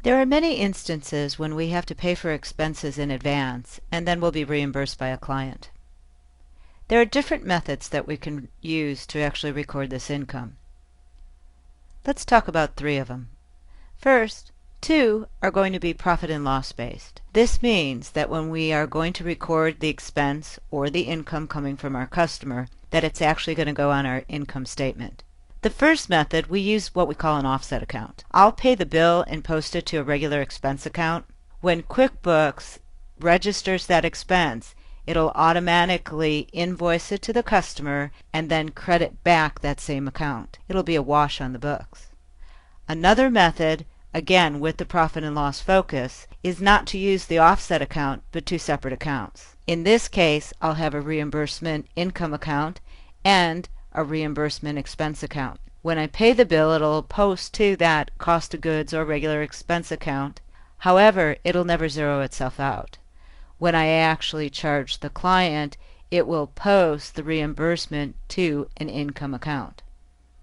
There are many instances when we have to pay for expenses in advance and then we'll be reimbursed by a client. There are different methods that we can use to actually record this income. Let's talk about 3 of them. First, 2 are going to be profit and loss based. This means that when we are going to record the expense or the income coming from our customer, that it's actually going to go on our income statement. The first method, we use what we call an offset account. I'll pay the bill and post it to a regular expense account. When QuickBooks registers that expense, it'll automatically invoice it to the customer and then credit back that same account. It'll be a wash on the books. Another method, again with the profit and loss focus, is not to use the offset account but 2 separate accounts. In this case, I'll have a reimbursement income account and a reimbursement expense account. When I pay the bill, it'll post to that cost of goods or regular expense account. However, it'll never zero itself out. When I actually charge the client, it will post the reimbursement to an income account.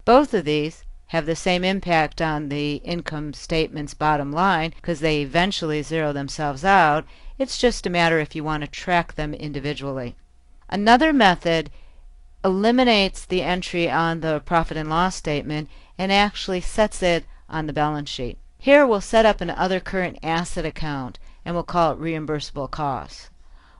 Both of these have the same impact on the income statement's bottom line because they eventually zero themselves out. It's just a matter if you want to track them individually. Another method eliminates the entry on the profit and loss statement and actually sets it on the balance sheet. Here we'll set up an other current asset account and we'll call it reimbursable costs.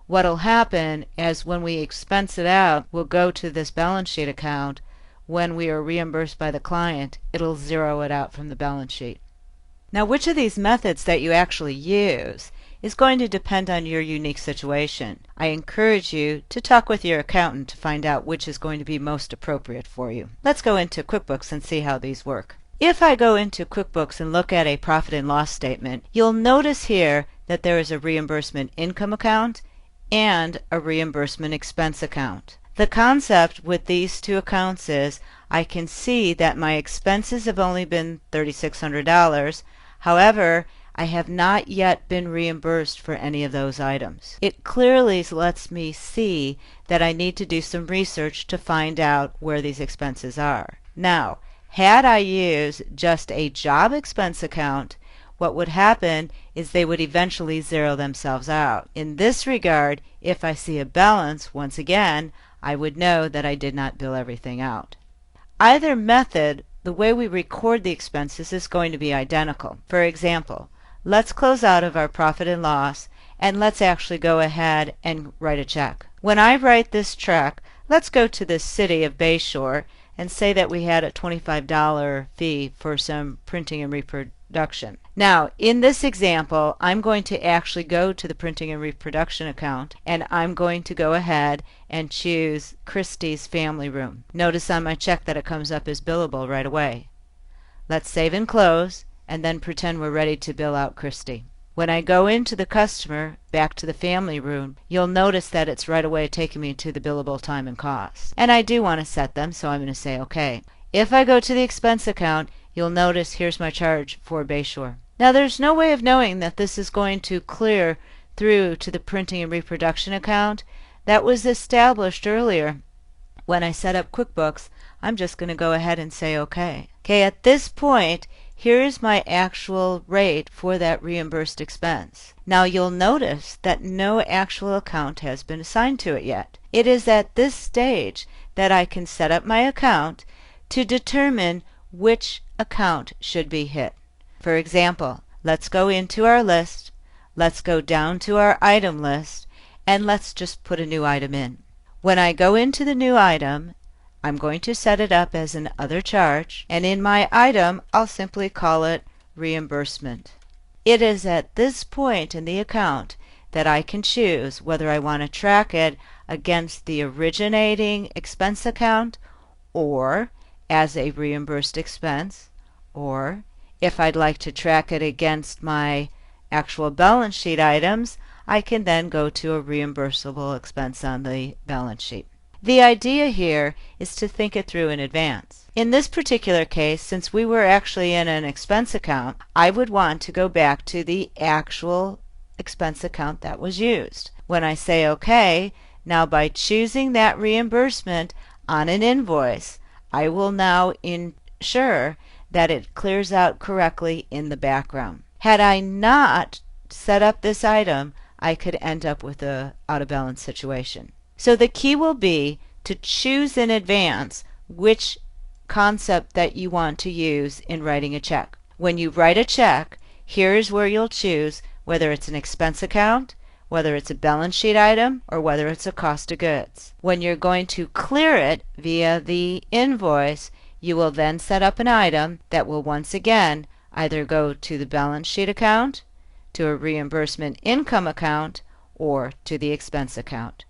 What'll happen is when we expense it out, we'll go to this balance sheet account. When we are reimbursed by the client, it'll zero it out from the balance sheet. Now, which of these methods that you actually use is going to depend on your unique situation. I encourage you to talk with your accountant to find out which is going to be most appropriate for you. Let's go into QuickBooks and see how these work. If I go into QuickBooks and look at a profit and loss statement, you'll notice here that there is a reimbursement income account and a reimbursement expense account. The concept with these 2 accounts is I can see that my expenses have only been $3,600. However, I have not yet been reimbursed for any of those items. It clearly lets me see that I need to do some research to find out where these expenses are. Now, had I used just a job expense account, what would happen is they would eventually zero themselves out. In this regard, if I see a balance, once again, I would know that I did not bill everything out. Either method, the way we record the expenses is going to be identical. For example, let's close out of our profit and loss and let's actually go ahead and write a check. When I write this check, let's go to the city of Bayshore and say that we had a $25 fee for some printing and reproduction. Now, in this example, I'm going to actually go to the printing and reproduction account and I'm going to go ahead and choose Christie's family room. Notice on my check that it comes up as billable right away. Let's save and close and then pretend we're ready to bill out Christie. When I go into the customer, back to the family room, you'll notice that it's right away taking me to the billable time and cost. And I do want to set them, so I'm going to say OK. If I go to the expense account, you'll notice here's my charge for Bayshore. Now there's no way of knowing that this is going to clear through to the printing and reproduction account. That was established earlier. When I set up QuickBooks, I'm just going to go ahead and say OK. Okay, at this point, here's my actual rate for that reimbursed expense. Now you'll notice that no actual account has been assigned to it yet. It is at this stage that I can set up my account to determine which account should be hit. For example, let's go into our list, let's go down to our item list, and let's just put a new item in. When I go into the new item, I'm going to set it up as an other charge, and in my item, I'll simply call it reimbursement. It is at this point in the account that I can choose whether I want to track it against the originating expense account or as a reimbursed expense, or if I'd like to track it against my actual balance sheet items, I can then go to a reimbursable expense on the balance sheet. The idea here is to think it through in advance. In this particular case, since we were actually in an expense account, I would want to go back to the actual expense account that was used. When I say OK, now by choosing that reimbursement on an invoice, I will now ensure that it clears out correctly in the background. Had I not set up this item, I could end up with a out of balance situation. So the key will be to choose in advance which concept that you want to use in writing a check. When you write a check, here's where you'll choose whether it's an expense account, whether it's a balance sheet item, or whether it's a cost of goods. When you're going to clear it via the invoice, you will then set up an item that will once again either go to the balance sheet account, to a reimbursement income account, or to the expense account.